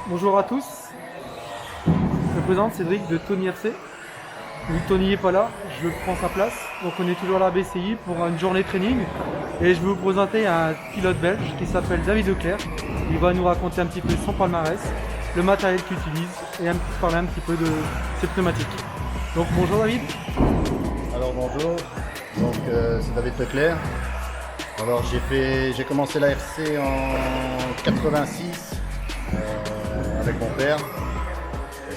Bonjour à tous, je me présente Cédric de Tony FC. Vu que Tony n'est pas là, je prends sa place. Donc on est toujours à la BCI pour une journée training. Et je vais vous présenter un pilote belge qui s'appelle David Leclerc. Il va nous raconter un petit peu son palmarès, le matériel qu'il utilise et parler un petit peu de ses pneumatiques. Donc bonjour David. Alors bonjour, donc c'est David Leclerc. Alors j'ai commencé la RC en 86 avec mon père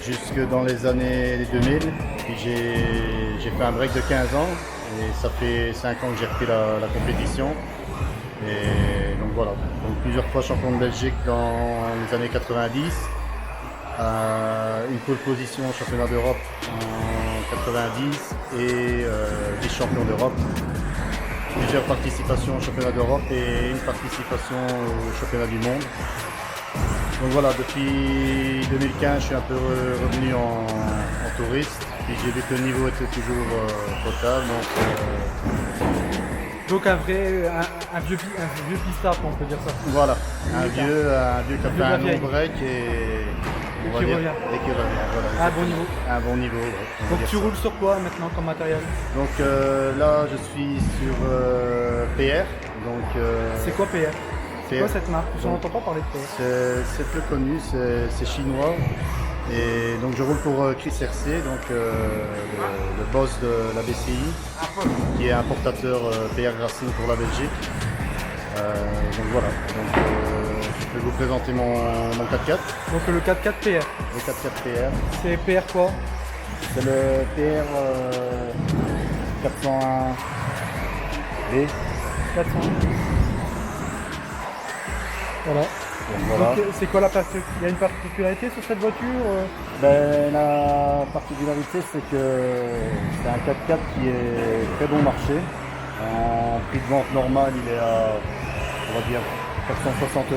jusque dans les années 2000. Puis j'ai fait un break de 15 ans et ça fait 5 ans que j'ai repris la compétition. Et donc voilà, donc plusieurs fois champion de Belgique dans les années 90, une pole position au championnat d'Europe en 90 et vice-champion d'Europe. Plusieurs participations au championnat d'Europe et une participation au championnat du monde. Donc voilà, depuis 2015, je suis un peu revenu en touriste. Puis j'ai vu que le niveau était toujours potable. Donc un vieux pistard, on peut dire ça. Voilà, un vieux qui a fait un long break et qui revient. Voilà, À un bon niveau. Un bon niveau, ouais, Donc tu roules sur quoi maintenant comme matériel? Donc là, je suis sur PR. C'est quoi PR? C'est quoi PR. cette marque? Je n'entends pas parler de PR. C'est peu connu, c'est chinois. Et donc je roule pour Chris RC, donc le boss de la BCI, qui est importateur PR Racing pour la Belgique. Donc voilà, je vais vous présenter mon 4x4. Donc le 4x4 PR. Le 4x4 PR. C'est PR quoi? C'est le PR 401 V. 400. Voilà. Voilà. Donc c'est quoi la particularité? Il y a une particularité sur cette voiture? Ben, la particularité, c'est que c'est un 4x4 qui est très bon marché. En prix de vente normal, il est à, on va dire, 460 €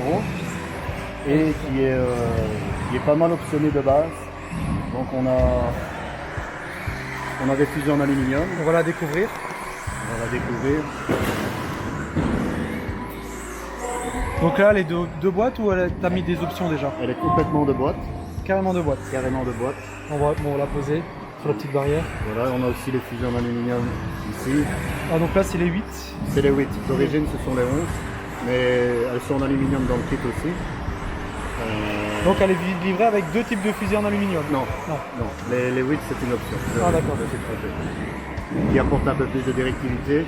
et qui est pas mal optionné de base. Donc on a des fusées en aluminium. On va la découvrir. On va la découvrir. Donc là, les deux boîtes ou t'as mis des options déjà? Elle est complètement de boîte. Carrément deux boîtes. Carrément de boîte. On va la poser sur la petite barrière. Voilà, on a aussi les fusées en aluminium ici. Ah, donc là, c'est les 8. C'est les 8. D'origine, ce sont les 11. Mais elles sont en aluminium dans le kit aussi. Donc elle est livrée avec deux types de fusées en aluminium? Non. Les 8, c'est une option. Ah, d'accord. Qui apporte un peu plus de directivité.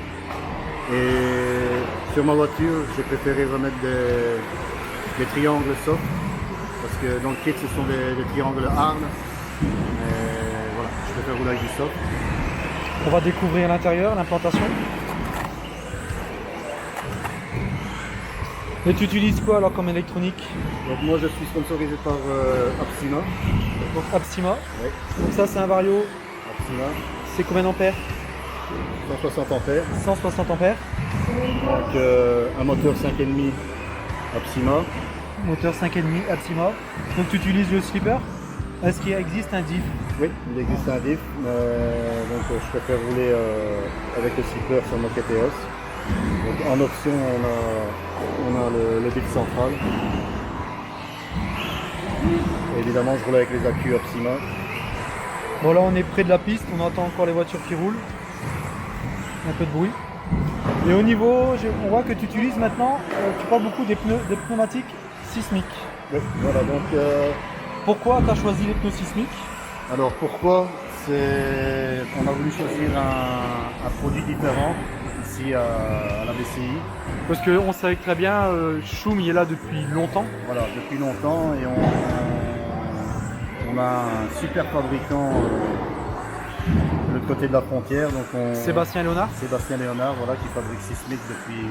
Et sur ma voiture, j'ai préféré remettre des triangles soft. Parce que dans le kit, ce sont des triangles hard. Et voilà, je préfère rouler avec du soft. On va découvrir l'intérieur, l'implantation. Et tu utilises quoi alors comme électronique? Donc moi je suis sponsorisé par Apsima. Donc Apsima. Oui. Donc ça c'est un Vario. Apsima. C'est combien d'ampères? 160 ampères. 160 ampères. Donc un moteur 5,5 Apsima. Moteur 5,5 Apsima. Donc tu utilises le slipper. Est-ce qu'il existe un diff? Oui, il existe un diff. Donc je préfère rouler avec le slipper sur mon KTS. Donc en option on a le diff central. Et évidemment je roule avec les accus Apsima. Bon là on est près de la piste, on entend encore les voitures qui roulent. Un peu de bruit. Et au niveau, on voit que tu utilises maintenant, tu parles beaucoup des pneumatiques sismiques. Oui, voilà donc. Pourquoi tu as choisi les pneus sismiques? Alors pourquoi? On a voulu choisir un produit différent ici à la BCI. Parce qu'on savait très bien, Schum il est là depuis longtemps. Voilà, depuis longtemps et on a un super fabricant de l'autre côté de la frontière. Donc Sébastien Léonard, voilà, qui fabrique Sismic depuis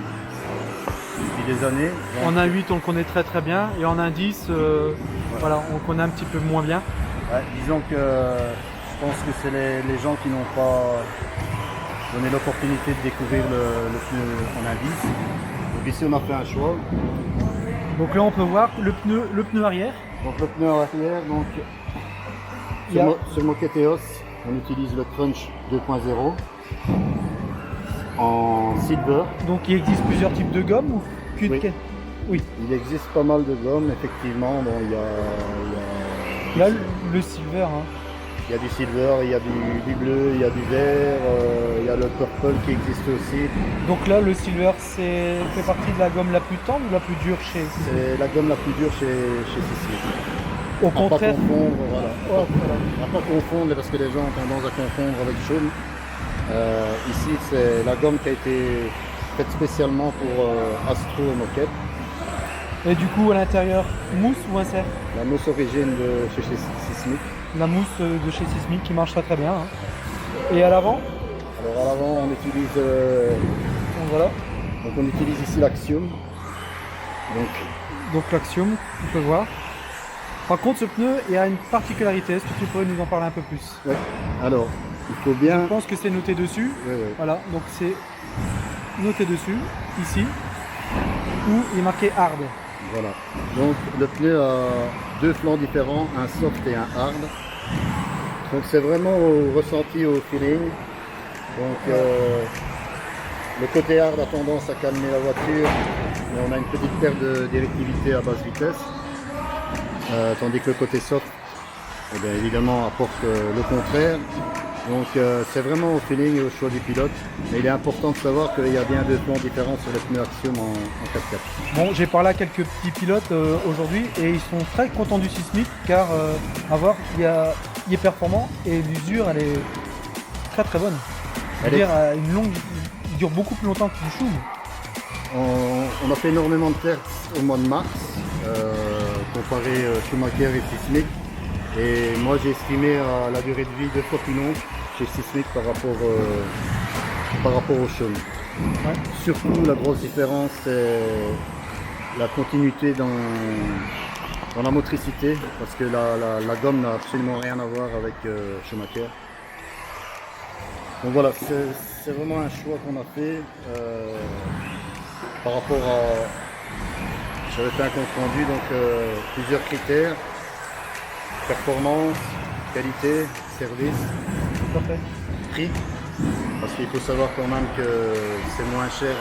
des années. Donc, en 1.8 on le connaît très très bien et en 1.10 voilà, on connaît un petit peu moins bien. Ouais, disons que je pense que c'est les gens qui n'ont pas donné l'opportunité de découvrir le pneu en 1.10. Donc ici on a fait un choix. Donc là on peut voir le pneu arrière. Donc le pneu arrière, donc sur mon KTOS, on utilise le Crunch 2.0. en silver. Donc il existe plusieurs types de gomme ou qu'une Oui. Oui. Il existe pas mal de gommes, effectivement. Bon, Là, le silver, hein. il y a du silver, il y a du bleu, il y a du vert, il y a le purple qui existe aussi. Donc là, le silver, fait partie de la gomme la plus tendre ou la plus dure chez C'est la gomme la plus dure chez Sismic. Au À pas contraire. confondre, voilà. Oh, voilà. À pas confondre, parce que les gens ont tendance à confondre avec Chaume. Ici, c'est la gomme qui a été faite spécialement pour Astro et Moquette. Et du coup, à l'intérieur, mousse ou insert? La mousse origine de chez Sismic. La mousse de chez Sismic qui marche très très bien, hein. Et à l'avant? Alors à l'avant, on utilise, Donc voilà. donc on utilise ici l'Axiom. Donc l'Axiom, on peut voir. Par contre, ce pneu, il y a une particularité. Est-ce que tu pourrais nous en parler un peu plus? Ouais. Alors, il faut bien. Je pense que c'est noté dessus. Ouais. Voilà, donc c'est noté dessus, ici, où il est marqué hard. Voilà. Donc le pneu a deux flancs différents, un soft et un hard. Donc c'est vraiment au ressenti, au feeling. Donc le côté hard a tendance à calmer la voiture, mais on a une petite perte de directivité à basse vitesse. Tandis que le côté soft, eh bien, évidemment, apporte le contraire. Donc c'est vraiment au feeling et au choix du pilote. Mais il est important de savoir qu'il y a bien deux plans différents sur les pneus Axiom en 4x4. Bon, j'ai parlé à quelques petits pilotes aujourd'hui et ils sont très contents du Sismic car à voir, il est performant et l'usure elle est très très bonne. Je veux dire, il dure beaucoup plus longtemps que du Schum. On a fait énormément de tests au mois de mars, comparé Schumacher et Sismic. Et moi j'ai estimé la durée de vie 2 fois plus longue chez Sismic par rapport au Schum. Ouais. Surtout la grosse différence c'est la continuité dans la motricité, parce que la gomme n'a absolument rien à voir avec Schumacher. Donc voilà, c'est vraiment un choix qu'on a fait par rapport à... J'avais fait un compte rendu, donc plusieurs critères: performance, qualité, service, Tout à fait. prix. Parce qu'il faut savoir quand même que c'est moins cher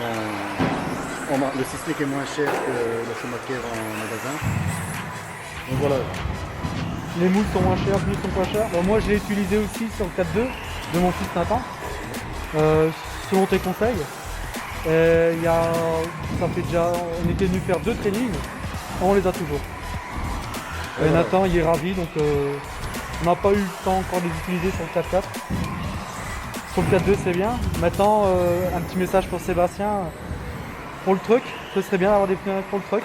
le Sismic est moins cher que le Schumacher en magasin. Donc voilà. Les moules sont moins chers, les pneus sont pas chers. Bon, moi je l'ai utilisé aussi sur le 4.2 de mon fils Nathan, selon tes conseils. Ça fait déjà, on était venu faire 2 trainings, on les a toujours. Et Nathan il est ravi, donc on n'a pas eu le temps encore de les utiliser sur le 4x4. Sur le 4.2 c'est bien. Maintenant un petit message pour Sébastien. Pour le truck, ce serait bien d'avoir des pneus pour le truck.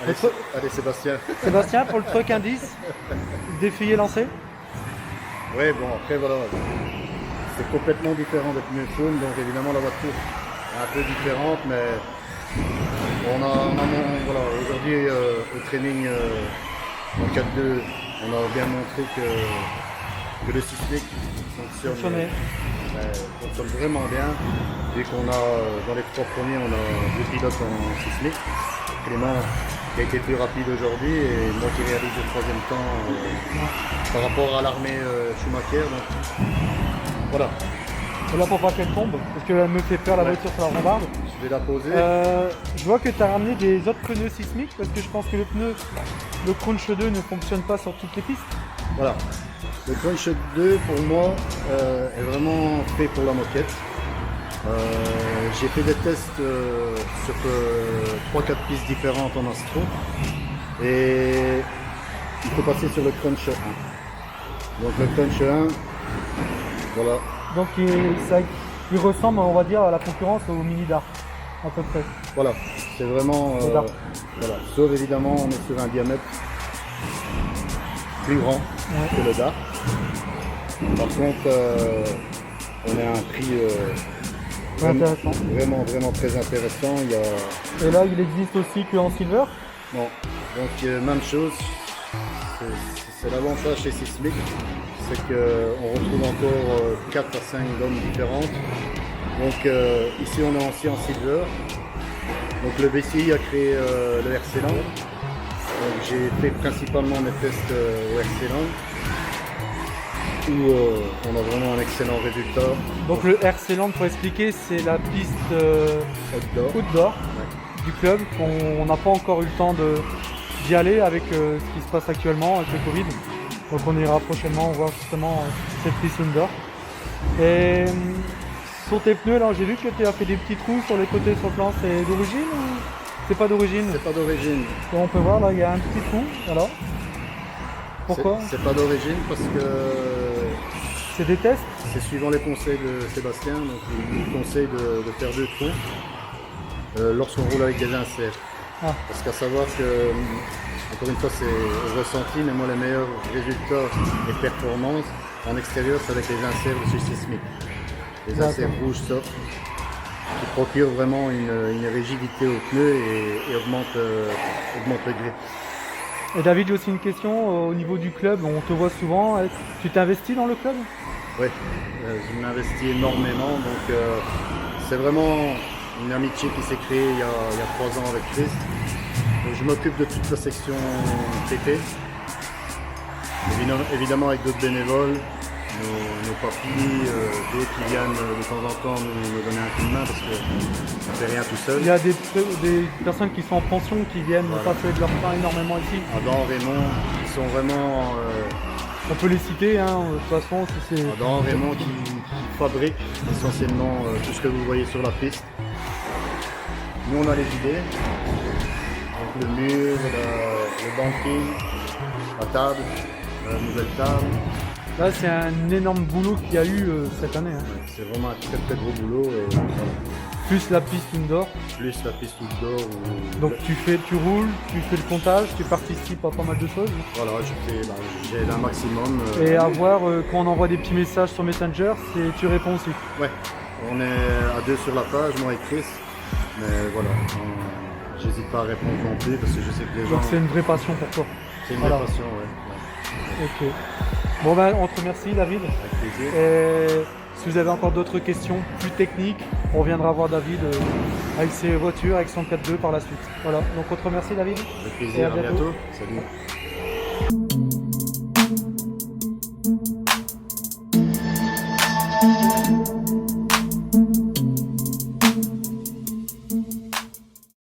Allez Sébastien. Sébastien, pour le truck indice, défilé lancé. Oui, bon après voilà, c'est complètement différent des pneus Schum, donc évidemment la voiture est un peu différente, mais voilà, aujourd'hui au training en 4.2, on a bien montré que le Sismic fonctionne vraiment bien, vu qu'on a dans les 3 premiers on a 2 pilotes en Sismic. Clément qui a été plus rapide aujourd'hui et moi qui réalise le 3e temps par rapport à l'armée Schumacher. Donc voilà. Et là pour pas qu'elle tombe, parce qu'elle me fait peur la voiture sur la rambarde. Je vais la poser. Je vois que tu as ramené des autres pneus Sismic parce que je pense que le Crunch 2 ne fonctionne pas sur toutes les pistes. Voilà. Le Crunch 2 pour moi est vraiment fait pour la moquette. J'ai fait des tests sur 3-4 pistes différentes en Astro et il faut passer sur le Crunch 1. Donc le Crunch 1, voilà. Donc il ressemble, on va dire, à la concurrence au Mini Dart, à peu près. Voilà, c'est vraiment... voilà. Sauf évidemment, on est sur un diamètre plus grand que le Dart. Par contre, on a un prix intéressant. Vraiment très intéressant. Et là, il existe aussi qu'en silver. Non, donc même chose. C'est l'avantage chez Sismic, c'est qu'on retrouve encore 4 à 5 gommes différentes. Donc ici on est aussi en silver. Donc le BCI a créé le RC Land. Donc j'ai fait principalement mes tests au RC Land. où on a vraiment un excellent résultat. Donc le RC Land, pour expliquer, c'est la piste Outdoor. outdoor Ouais. du club. On n'a pas encore eu le temps d'y aller avec ce qui se passe actuellement avec le Covid. Donc on ira prochainement voir justement cette piste indoor. Et sur tes pneus, là, j'ai vu que tu as fait des petits trous sur les côtés sur le plan. C'est d'origine ou c'est pas d'origine? C'est pas d'origine. Bon, on peut voir là, il y a un petit trou. Voilà. Pourquoi? C'est pas d'origine parce que C'est des tests? c'est suivant les conseils de Sébastien. Donc il nous conseille de faire 2 trous lorsqu'on roule avec des inserts. Ah. Parce qu'à savoir que, encore une fois, c'est au ressenti, mais moi les meilleurs résultats et performances en extérieur, c'est avec les inserts de chez Sismic. Les D'accord. inserts rouges soft qui procurent vraiment une rigidité au pneu et augmente le grip. Et David, j'ai aussi une question au niveau du club. On te voit souvent. Tu t'investis dans le club? Oui, je m'investis énormément, donc c'est vraiment une amitié qui s'est créée il y a 3 ans avec Chris. Donc, je m'occupe de toute la section TT, évidemment avec d'autres bénévoles, nos papis, d'autres qui viennent de temps en temps nous donner un coup de main parce qu'on ne fait rien tout seul. Il y a des personnes qui sont en pension qui viennent Voilà. passer de leur temps énormément ici. Adam, Raymond, ils sont vraiment... On peut les citer, hein, de toute façon. Si c'est... Adam, Raymond qui fabrique essentiellement tout ce que vous voyez sur la piste. Nous on a les idées, donc le mur, le banking, la table, la nouvelle table. Là, c'est un énorme boulot qu'il y a eu cette année. Hein. C'est vraiment un très gros boulot et voilà. Plus la piste indoor. Plus la piste outdoor. Donc tu roules, tu fais le comptage, tu participes à pas mal de choses. Voilà, j'ai un maximum. Et à voir, quand on envoie des petits messages sur Messenger, tu réponds aussi. Ouais, on est à 2 sur la page, moi et Chris. Mais voilà, j'hésite pas à répondre non plus parce que je sais que les gens... Donc c'est une vraie passion pour toi. C'est une Voilà. vraie passion, ouais. Ok. Bon ben, on te remercie David. Avec plaisir. Et si vous avez encore d'autres questions plus techniques, on reviendra voir David avec ses voitures, avec son 4x2 par la suite. Voilà, donc on te remercie David. Avec Et plaisir, à à bientôt. bientôt. Salut.